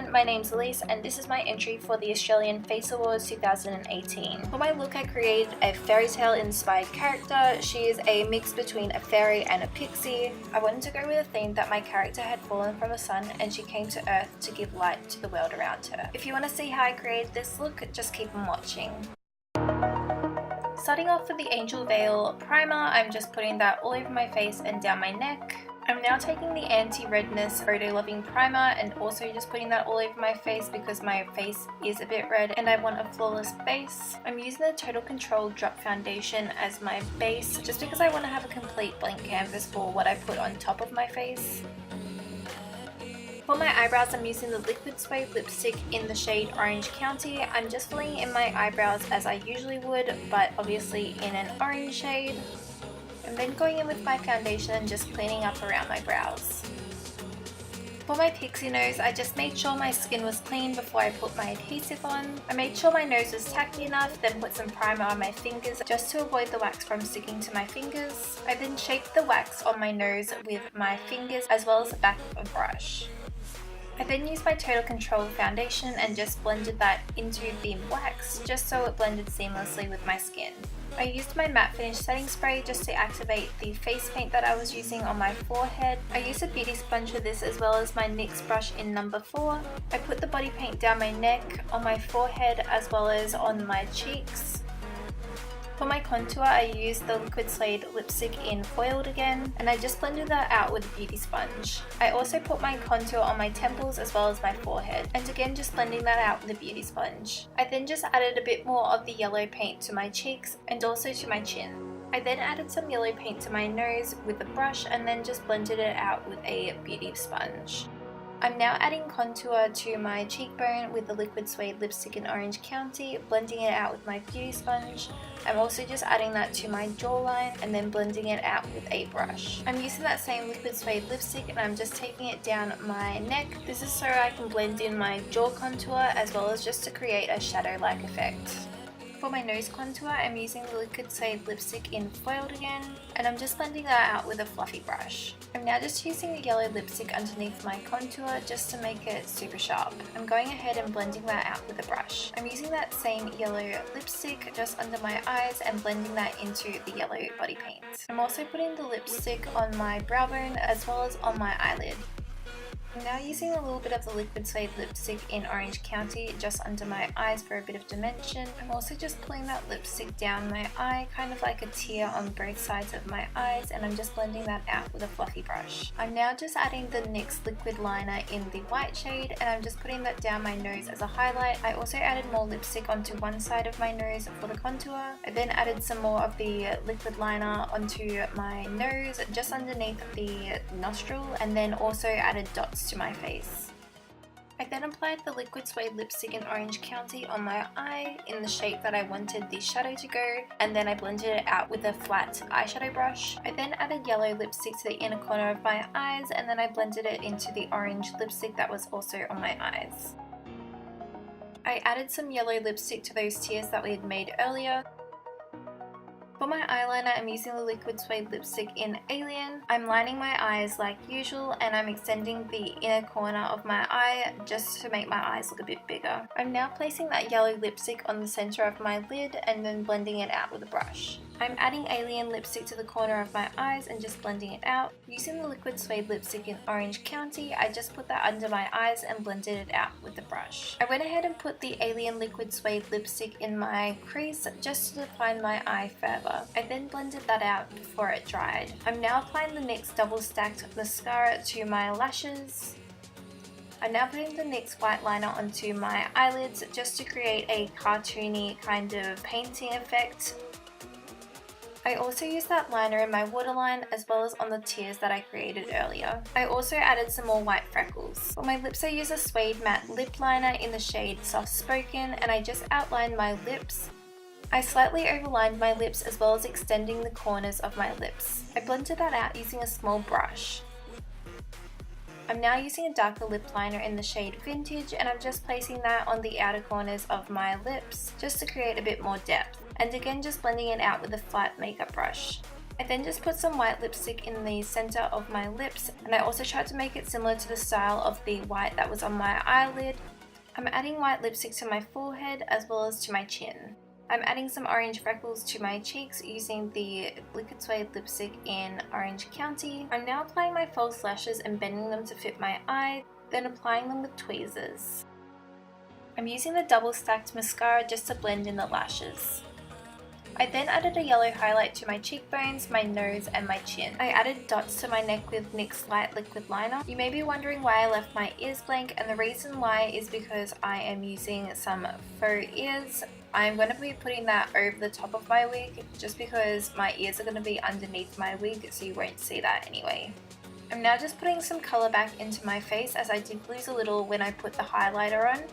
everyone, my name's Elise and this is my entry for the Australian Face Awards 2018. For my look, I created a fairy tale inspired character. She is a mix between a fairy and a pixie. I wanted to go with a theme that my character had fallen from the sun and she came to earth to give light to the world around her. If you want to see how I created this look, just keep on watching. Starting off with the Angel Veil primer, I'm just putting that all over my face and down my neck. I'm now taking the Anti-Redness Photo Loving Primer and also just putting that all over my face because my face is a bit red and I want a flawless base. I'm using the Total Control Drop Foundation as my base just because I want to have a complete blank canvas for what I put on top of my face. For my eyebrows, I'm using the Liquid Suede lipstick in the shade Orange County. I'm just filling in my eyebrows as I usually would, but obviously in an orange shade. And then going in with my foundation and just cleaning up around my brows. For my pixie nose, I just made sure my skin was clean before I put my adhesive on. I made sure my nose was tacky enough, then put some primer on my fingers just to avoid the wax from sticking to my fingers. I then shaped the wax on my nose with my fingers as well as the back of a brush. I then used my Total Control foundation and just blended that into the wax just so it blended seamlessly with my skin. I used my matte finish setting spray just to activate the face paint that I was using on my forehead. I used a beauty sponge for this as well as my NYX brush in number 4. I put the body paint down my neck, on my forehead as well as on my cheeks. For my contour, I used the Liquid Suede lipstick in Foiled again, and I just blended that out with a beauty sponge. I also put my contour on my temples as well as my forehead, and again just blending that out with a beauty sponge. I then just added a bit more of the yellow paint to my cheeks and also to my chin. I then added some yellow paint to my nose with a brush and then just blended it out with a beauty sponge. I'm now adding contour to my cheekbone with the Liquid Suede lipstick in Orange County, blending it out with my beauty sponge. I'm also just adding that to my jawline and then blending it out with a brush. I'm using that same Liquid Suede lipstick and I'm just taking it down my neck. This is so I can blend in my jaw contour as well as just to create a shadow-like effect. For my nose contour, I'm using the Liquid Suede lipstick in Foiled again, and I'm just blending that out with a fluffy brush. I'm now just using the yellow lipstick underneath my contour just to make it super sharp. I'm going ahead and blending that out with a brush. I'm using that same yellow lipstick just under my eyes and blending that into the yellow body paint. I'm also putting the lipstick on my brow bone as well as on my eyelid. I'm now using a little bit of the Liquid Suede lipstick in Orange County just under my eyes for a bit of dimension. I'm also just pulling that lipstick down my eye, kind of like a tear on both sides of my eyes, and I'm just blending that out with a fluffy brush. I'm now just adding the NYX liquid liner in the white shade, and I'm just putting that down my nose as a highlight. I also added more lipstick onto one side of my nose for the contour. I then added some more of the liquid liner onto my nose just underneath the nostril, and then also added dots to my face. I then applied the Liquid Suede lipstick in Orange County on my eye in the shape that I wanted the shadow to go, and then I blended it out with a flat eyeshadow brush. I then added yellow lipstick to the inner corner of my eyes, and then I blended it into the orange lipstick that was also on my eyes. I added some yellow lipstick to those tears that we had made earlier. For my eyeliner, I'm using the Liquid Suede lipstick in Alien. I'm lining my eyes like usual and I'm extending the inner corner of my eye just to make my eyes look a bit bigger. I'm now placing that yellow lipstick on the center of my lid and then blending it out with a brush. I'm adding Alien lipstick to the corner of my eyes and just blending it out. Using the Liquid Suede lipstick in Orange County, I just put that under my eyes and blended it out with the brush. I went ahead and put the Alien Liquid Suede lipstick in my crease just to define my eye further. I then blended that out before it dried. I'm now applying the NYX double stacked mascara to my lashes. I'm now putting the NYX white liner onto my eyelids just to create a cartoony kind of painting effect. I also used that liner in my waterline as well as on the tears that I created earlier. I also added some more white freckles. For my lips, I used a Suede matte lip liner in the shade Soft Spoken, and I just outlined my lips. I slightly overlined my lips as well as extending the corners of my lips. I blended that out using a small brush. I'm now using a darker lip liner in the shade Vintage, and I'm just placing that on the outer corners of my lips just to create a bit more depth, and again just blending it out with a flat makeup brush. I then just put some white lipstick in the center of my lips, and I also tried to make it similar to the style of the white that was on my eyelid. I'm adding white lipstick to my forehead as well as to my chin. I'm adding some orange freckles to my cheeks using the Liquid Suede lipstick in Orange County. I'm now applying my false lashes and bending them to fit my eye, then applying them with tweezers. I'm using the double stacked mascara just to blend in the lashes. I then added a yellow highlight to my cheekbones, my nose and my chin. I added dots to my neck with NYX Light Liquid Liner. You may be wondering why I left my ears blank, and the reason why is because I am using some faux ears. I'm going to be putting that over the top of my wig just because my ears are going to be underneath my wig, so you won't see that anyway. I'm now just putting some colour back into my face, as I did lose a little when I put the highlighter on.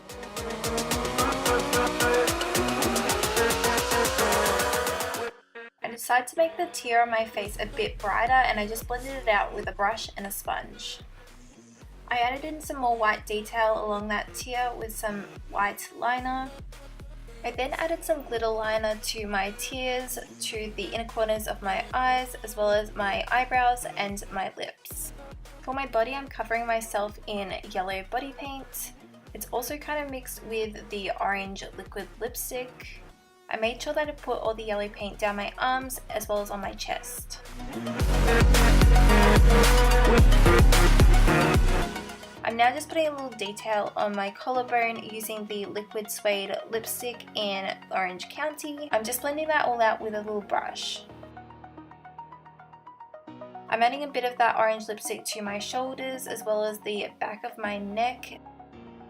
I decided to make the tear on my face a bit brighter, and I just blended it out with a brush and a sponge. I added in some more white detail along that tear with some white liner. I then added some glitter liner to my tears, to the inner corners of my eyes, as well as my eyebrows and my lips. For my body, I'm covering myself in yellow body paint. It's also kind of mixed with the orange liquid lipstick. I made sure that I put all the yellow paint down my arms as well as on my chest. I'm now just putting a little detail on my collarbone using the Liquid Suede lipstick in Orange County. I'm just blending that all out with a little brush. I'm adding a bit of that orange lipstick to my shoulders as well as the back of my neck.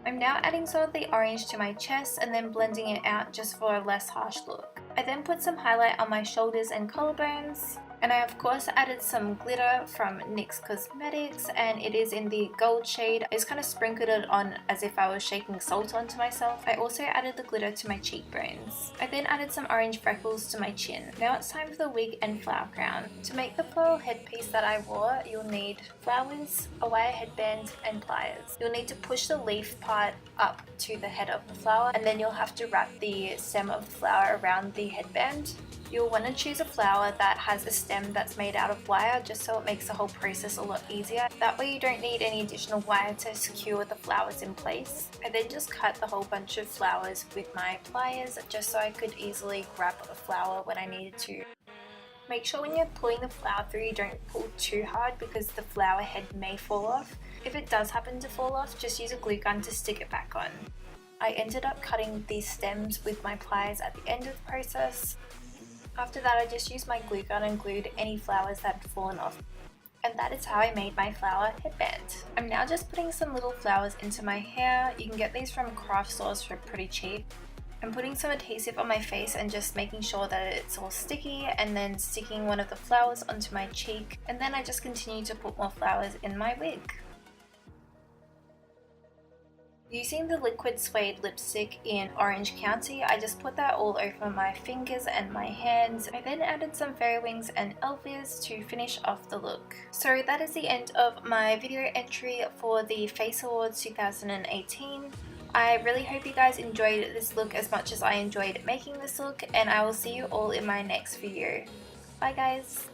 I'm now adding some of the orange to my chest and then blending it out just for a less harsh look. I then put some highlight on my shoulders and collarbones. And I of course added some glitter from NYX Cosmetics, and it is in the gold shade. I just kind of sprinkled it on as if I was shaking salt onto myself. I also added the glitter to my cheekbones. I then added some orange freckles to my chin. Now it's time for the wig and flower crown. To make the floral headpiece that I wore, you'll need flowers, a wire headband and pliers. You'll need to push the leaf part up to the head of the flower, and then you'll have to wrap the stem of the flower around the headband. You'll want to choose a flower that has a stem that's made out of wire, just so it makes the whole process a lot easier. That way you don't need any additional wire to secure the flowers in place. I then just cut the whole bunch of flowers with my pliers just so I could easily grab a flower when I needed to. Make sure when you're pulling the flower through you don't pull too hard because the flower head may fall off. If it does happen to fall off, just use a glue gun to stick it back on. I ended up cutting these stems with my pliers at the end of the process. After that I just used my glue gun and glued any flowers that had fallen off. And that is how I made my flower headband. I'm now just putting some little flowers into my hair. You can get these from craft stores for pretty cheap. I'm putting some adhesive on my face and just making sure that it's all sticky, and then sticking one of the flowers onto my cheek, and then I just continue to put more flowers in my wig. Using the Liquid Suede lipstick in Orange County, I just put that all over my fingers and my hands. I then added some fairy wings and elf ears to finish off the look. So that is the end of my video entry for the Face Awards 2018. I really hope you guys enjoyed this look as much as I enjoyed making this look, and I will see you all in my next video. Bye guys!